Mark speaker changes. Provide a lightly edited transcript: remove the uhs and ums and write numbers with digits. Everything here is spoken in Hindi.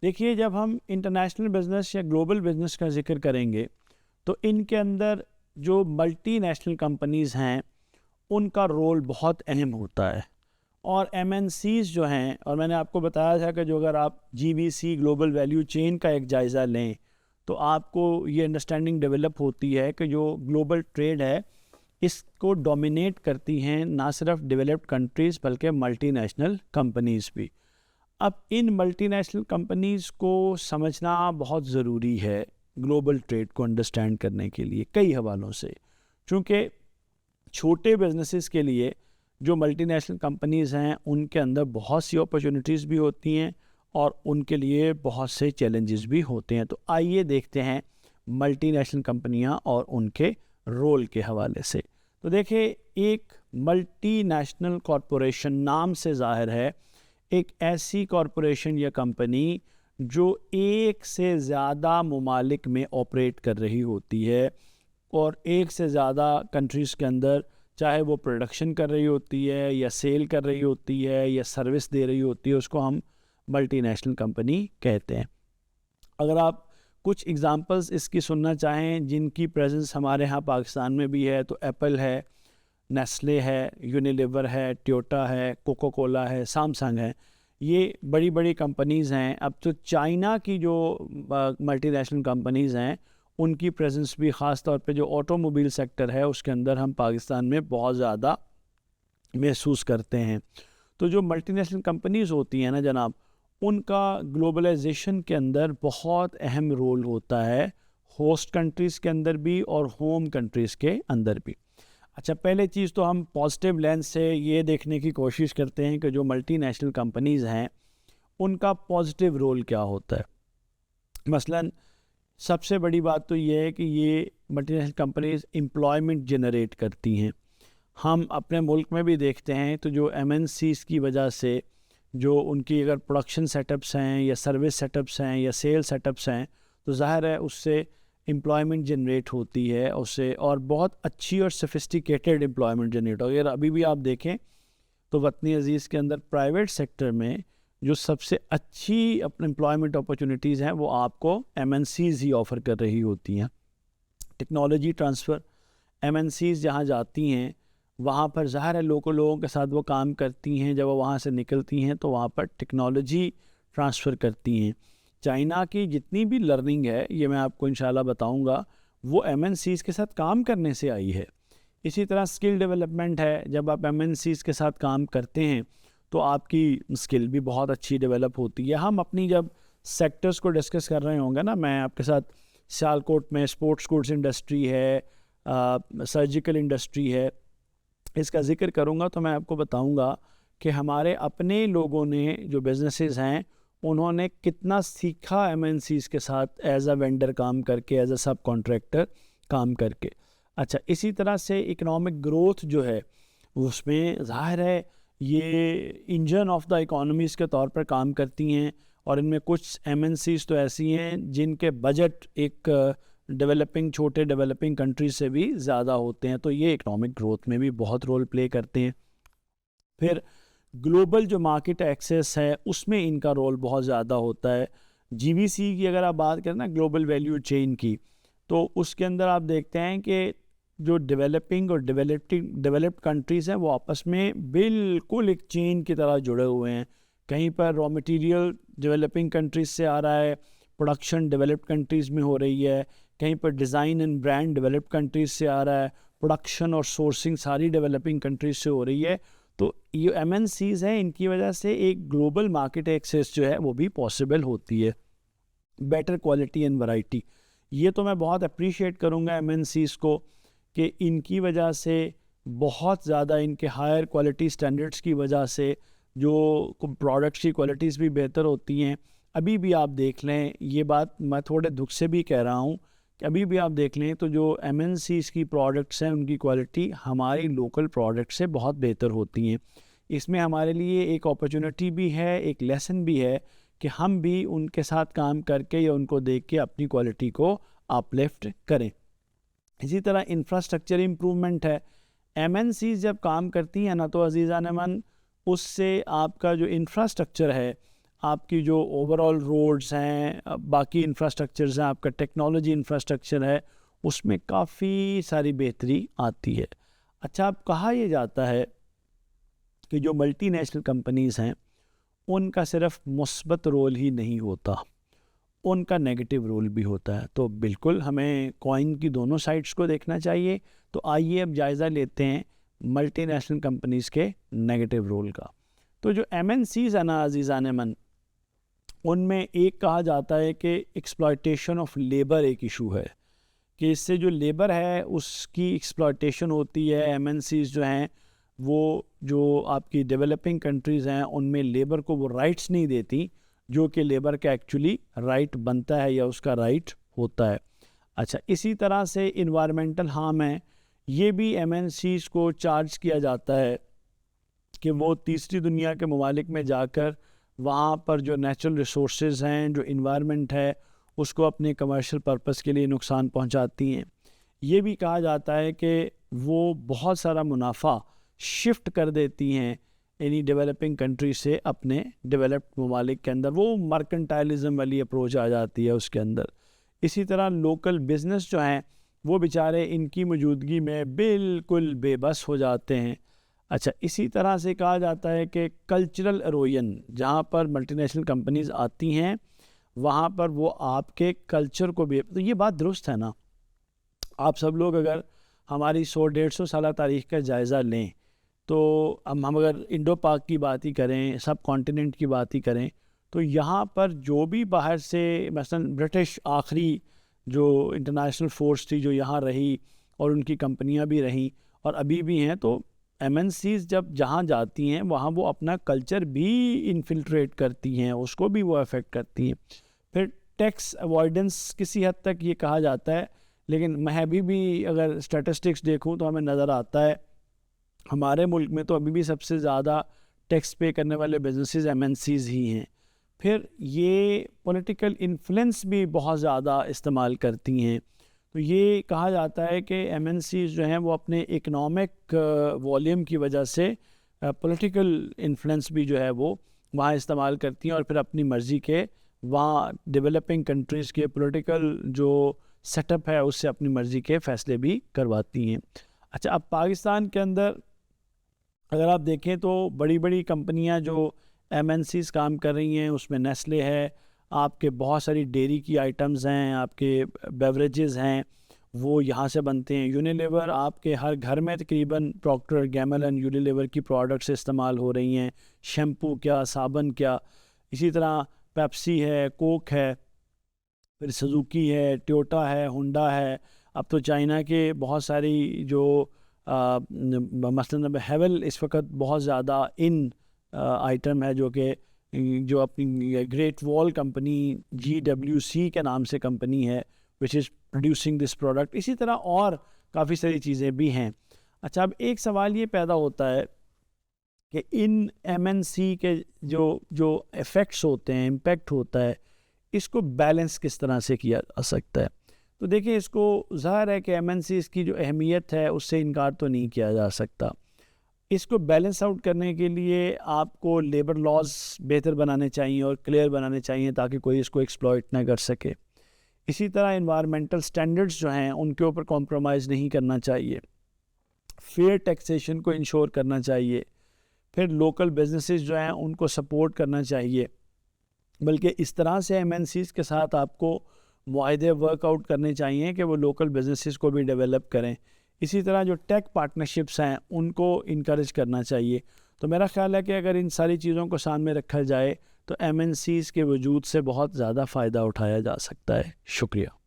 Speaker 1: देखिए, जब हम इंटरनेशनल बिज़नेस या ग्लोबल बिज़नेस का ज़िक्र करेंगे तो इनके अंदर जो मल्टीनेशनल कंपनीज़ हैं उनका रोल बहुत अहम होता है। और एमएनसीज़ जो हैं, और मैंने आपको बताया था कि जो अगर आप जीवीसी ग्लोबल वैल्यू चेन का एक जायज़ा लें तो आपको ये अंडरस्टैंडिंग डेवलप होती है कि जो ग्लोबल ट्रेड है इसको डोमिनेट करती हैं ना सिर्फ डेवलप्ड कंट्रीज़ बल्कि मल्टीनेशनल कंपनीज़ भी। अब इन मल्टीनेशनल कंपनीज़ को समझना बहुत ज़रूरी है ग्लोबल ट्रेड को अंडरस्टैंड करने के लिए कई हवालों से, क्योंकि छोटे बिजनेसेस के लिए जो मल्टीनेशनल कंपनीज़ हैं उनके अंदर बहुत सी अपॉर्चुनिटीज़ भी होती हैं और उनके लिए बहुत से चैलेंजेस भी होते हैं। तो आइए देखते हैं मल्टीनेशनल कंपनियां और उनके रोल के हवाले से। तो देखिए, एक मल्टीनेशनल कॉरपोरेशन नाम से ज़ाहिर है एक ऐसी कॉरपोरेशन या कंपनी जो एक से ज़्यादा ममालिक में ऑपरेट कर रही होती है और एक से ज़्यादा कंट्रीज़ के अंदर चाहे वो प्रोडक्शन कर रही होती है या सेल कर रही होती है या सर्विस दे रही होती है, उसको हम मल्टीनेशनल कंपनी कहते हैं। अगर आप कुछ एग्जांपल्स इसकी सुनना चाहें जिनकी प्रेजेंस हमारे यहाँ पाकिस्तान में भी है तो एप्पल है, नेस्ले है, यूनिलीवर है, टोयोटा है, कोको कोला है, सैमसंग है। ये बड़ी बड़ी कंपनीज़ हैं। अब तो चाइना की जो मल्टीनेशनल कंपनीज़ हैं उनकी प्रेजेंस भी ख़ास तौर पे जो ऑटोमोबाइल सेक्टर है उसके अंदर हम पाकिस्तान में बहुत ज़्यादा महसूस करते हैं। तो जो मल्टीनेशनल कंपनीज़ होती हैं ना जनाब, उनका ग्लोबलाइजेशन के अंदर बहुत अहम रोल होता है, होस्ट कंट्रीज़ के अंदर भी और होम कंट्रीज़ के अंदर भी। अच्छा, पहले चीज़ तो हम पॉजिटिव लेंस से ये देखने की कोशिश करते हैं कि जो मल्टीनेशनल कंपनीज़ हैं उनका पॉजिटिव रोल क्या होता है। मसलन सबसे बड़ी बात तो ये है कि ये मल्टीनेशनल कंपनीज़ एम्प्लॉयमेंट जनरेट करती हैं। हम अपने मुल्क में भी देखते हैं तो जो एमएनसीज़ की वजह से जो उनकी अगर प्रोडक्शन सेटअप्स हैं या सर्विस सेटअप्स हैं या सेल सेटअप्स हैं तो ज़ाहिर है उससे एम्प्लॉयमेंट जनरेट होती है उससे, और बहुत अच्छी और सोफिस्टिकेटेड एम्प्लॉयमेंट जनरेट हो। अगर अभी भी आप देखें तो वतनी अजीज़ के अंदर प्राइवेट सेक्टर में जो सबसे अच्छी अपने एम्प्लॉयमेंट अपॉर्चुनिटीज़ हैं वो आपको एमएनसीज़ ही ऑफ़र कर रही होती हैं। टेक्नोलॉजी ट्रांसफ़र, एमएनसीज़ जहाँ जाती हैं वहाँ पर ज़ाहिर है लोगों के साथ वो काम करती हैं। जब वो वहाँ से निकलती हैं तो वहाँ पर टेक्नोलॉजी ट्रांसफ़र करती हैं। चाइना की जितनी भी लर्निंग है ये मैं आपको इंशाल्लाह बताऊँगा वो एमएनसीज़ के साथ काम करने से आई है। इसी तरह स्किल डेवलपमेंट है, जब आप एमएनसीज़ के साथ काम करते हैं तो आपकी स्किल भी बहुत अच्छी डेवलप होती है। हम अपनी जब सेक्टर्स को डिस्कस कर रहे होंगे ना, मैं आपके साथ सियालकोट में स्पोर्ट्स गुड्स इंडस्ट्री है, सर्जिकल इंडस्ट्री है, इसका ज़िक्र करूँगा तो मैं आपको बताऊँगा कि हमारे अपने लोगों ने जो बिज़नेसेस हैं उन्होंने कितना सीखा एमएनसीज़ के साथ एज अ वेंडर काम करके, एज अ सब कॉन्ट्रैक्टर काम करके। अच्छा, इसी तरह से इकोनॉमिक ग्रोथ जो है उसमें ज़ाहिर है ये इंजन ऑफ द इकोनॉमीज़ के तौर पर काम करती हैं, और इनमें कुछ एमएनसीज़ तो ऐसी हैं जिनके बजट एक छोटे डेवलपिंग कंट्रीज से भी ज़्यादा होते हैं, तो ये इकोनॉमिक ग्रोथ में भी बहुत रोल प्ले करते हैं। फिर ग्लोबल जो मार्केट एक्सेस है उसमें इनका रोल बहुत ज़्यादा होता है। जीवीसी की अगर आप बात करें ना, ग्लोबल वैल्यू चेन की, तो उसके अंदर आप देखते हैं कि जो डेवलपिंग और डेवलप्ड कंट्रीज़ हैं वो आपस में बिल्कुल एक चेन की तरह जुड़े हुए हैं। कहीं पर रॉ मटेरियल डेवलपिंग कंट्रीज़ से आ रहा है, प्रोडक्शन डेवलप्ड कंट्रीज़ में हो रही है, कहीं पर design and brand developed countries से आ रहा है, प्रोडक्शन और सोर्सिंग सारी डेवलपिंग कंट्रीज़ से हो रही है। तो ये एमएनसीज़ हैं, इनकी वजह से एक ग्लोबल मार्केट एक्सेस जो है वो भी पॉसिबल होती है। बेटर क्वालिटी एंड वैरायटी, ये तो मैं बहुत अप्रिशिएट करूँगा एमएनसीज़ को कि इनकी वजह से बहुत ज़्यादा इनके हायर क्वालिटी स्टैंडर्ड्स की वजह से जो प्रोडक्ट्स की क्वालिटीज़ भी बेहतर होती हैं। अभी भी आप देख लें, ये बात मैं थोड़े दुख से भी कह रहा हूँ कि अभी भी आप देख लें तो जो एमएनसीज़ की प्रोडक्ट्स हैं उनकी क्वालिटी हमारी लोकल प्रोडक्ट से बहुत बेहतर होती हैं। इसमें हमारे लिए एक अपॉर्चुनिटी भी है, एक लेसन भी है कि हम भी उनके साथ काम करके या उनको देख के अपनी क्वालिटी को अपलिफ्ट करें। इसी तरह इंफ्रास्ट्रक्चर इम्प्रूवमेंट है। एमएनसीज़ जब काम करती हैं ना तो अजीज़ान मन, उससे आपका जो इंफ्रास्ट्रक्चर है आपकी जो ओवरऑल रोड्स हैं, बाकी इंफ्रास्ट्रक्चर्स हैं, आपका टेक्नोलॉजी इंफ्रास्ट्रक्चर है, उसमें काफ़ी सारी बेहतरी आती है। अच्छा, अब कहा यह जाता है कि जो मल्टीनेशनल कंपनीज़ हैं उनका सिर्फ मुस्बत रोल ही नहीं होता, उनका नेगेटिव रोल भी होता है। तो बिल्कुल हमें कॉइन की दोनों साइड्स को देखना चाहिए। तो आइए अब जायज़ा लेते हैं मल्टीनेशनल कंपनीज़ के नेगेटिव रोल का। तो जो MNCs है ना अजीज़ान मन, उनमें एक कहा जाता है कि एक्सप्लॉयटेशन ऑफ लेबर एक इशू है, कि इससे जो लेबर है उसकी एक्सप्लॉयटेशन होती है। MNCs जो हैं वो जो आपकी डेवलपिंग कंट्रीज़ हैं उनमें लेबर को वो राइट्स नहीं देती जो कि लेबर का एक्चुअली राइट बनता है या उसका राइट होता है। अच्छा, इसी तरह से इन्वायरमेंटल हार्म है, ये भी MNCs को चार्ज किया जाता है कि वो तीसरी दुनिया के ममालिक में जाकर वहाँ पर जो नेचुरल रिसोर्सेज हैं, जो इन्वायरमेंट है, उसको अपने कमर्शियल पर्पस के लिए नुकसान पहुँचाती हैं। ये भी कहा जाता है कि वो बहुत सारा मुनाफा शिफ्ट कर देती हैं यानी डेवलपिंग कंट्री से अपने डेवलप्ड ममालिक के अंदर, वो मर्केंटाइलिज्म वाली अप्रोच आ जाती है उसके अंदर। इसी तरह लोकल बिज़नेस जो हैं वो बेचारे इनकी मौजूदगी में बिल्कुल बेबस हो जाते हैं। अच्छा, इसी तरह से कहा जाता है कि कल्चरल एरोजन, जहाँ पर मल्टीनेशनल कंपनीज़ आती हैं वहाँ पर वो आपके कल्चर को भी, तो ये बात दुरुस्त है ना। आप सब लोग अगर हमारी 100-150 साल तारीख़ का जायज़ा लें तो हम अगर इंडो पाक की बात ही करें, सब कॉन्टिनेंट की बात ही करें, तो यहाँ पर जो भी बाहर से, मसलन ब्रिटिश आखिरी जो इंटरनेशनल फ़ोर्स थी जो यहाँ रही और उनकी कंपनियाँ भी रहीं और अभी भी हैं, तो MNCs जब जहाँ जाती हैं वहाँ वो अपना कल्चर भी इन्फिल्ट्रेट करती हैं, उसको भी वो अफेक्ट करती हैं। फिर टैक्स अवॉइडेंस किसी हद तक ये कहा जाता है, लेकिन मैं अभी भी अगर स्टैटिस्टिक्स देखूँ तो हमें नज़र आता है हमारे मुल्क में तो अभी भी सबसे ज़्यादा टैक्स पे करने वाले बिजनेसेस MNCs ही हैं। फिर ये पॉलिटिकल इन्फ्लुएंस भी बहुत ज़्यादा इस्तेमाल करती हैं। तो ये कहा जाता है कि MNCs जो हैं वो अपने इकनॉमिक वॉल्यूम की वजह से पॉलिटिकल इन्फ्लुएंस भी जो है वो वहाँ इस्तेमाल करती हैं और फिर अपनी मर्ज़ी के वहाँ डेवलपिंग कंट्रीज़ के पॉलिटिकल जो सेटअप है उससे अपनी मर्ज़ी के फ़ैसले भी करवाती हैं। अच्छा, अब पाकिस्तान के अंदर अगर आप देखें तो बड़ी बड़ी कंपनियां जो MNCs काम कर रही हैं उसमें नेस्ले है, आपके बहुत सारी डेयरी की आइटम्स हैं, आपके बेवरेजेस हैं वो यहाँ से बनते हैं। यूनिलीवर, आपके हर घर में तकरीबन प्रॉक्टर गैमल एंड यूनिलीवर की प्रोडक्ट्स इस्तेमाल हो रही हैं, शैम्पू क्या, साबन क्या। इसी तरह पेप्सी है, कोक है, फिर सुजुकी है, टोयोटा है, होंडा है। अब तो चाइना के बहुत सारी जो मसलन हेवल इस वक्त बहुत ज़्यादा इन आइटम है जो अपनी ग्रेट वॉल कंपनी GWC के नाम से कंपनी है which is producing this product. इसी तरह और काफ़ी सारी चीज़ें भी हैं। अच्छा, अब एक सवाल ये पैदा होता है कि इन MNC के जो इफ़ेक्ट्स होते हैं, इम्पेक्ट होता है, इसको बैलेंस किस तरह से किया जा सकता है। तो देखिए, इसको ज़ाहिर है कि MNCs की जो अहमियत है उससे इनकार तो नहीं किया जा सकता। इसको बैलेंस आउट करने के लिए आपको लेबर लॉज बेहतर बनाने चाहिए और क्लियर बनाने चाहिए ताकि कोई इसको एक्सप्लॉइट ना कर सके। इसी तरह इन्वायरमेंटल स्टैंडर्ड्स जो हैं उनके ऊपर कॉम्प्रोमाइज़ नहीं करना चाहिए। फेयर टैक्सेशन को इंश्योर करना चाहिए। फिर लोकल बिजनेसेस जो हैं उनको सपोर्ट करना चाहिए। बल्कि इस तरह से MNCs के साथ आपको मुआहदे वर्कआउट करने चाहिए कि वो लोकल बिजनेसेस को भी डेवलप करें। इसी तरह जो टेक पार्टनरशिप्स हैं उनको इनकरेज करना चाहिए। तो मेरा ख़्याल है कि अगर इन सारी चीज़ों को सामने रखा जाए तो MNCs के वजूद से बहुत ज़्यादा फ़ायदा उठाया जा सकता है। शुक्रिया।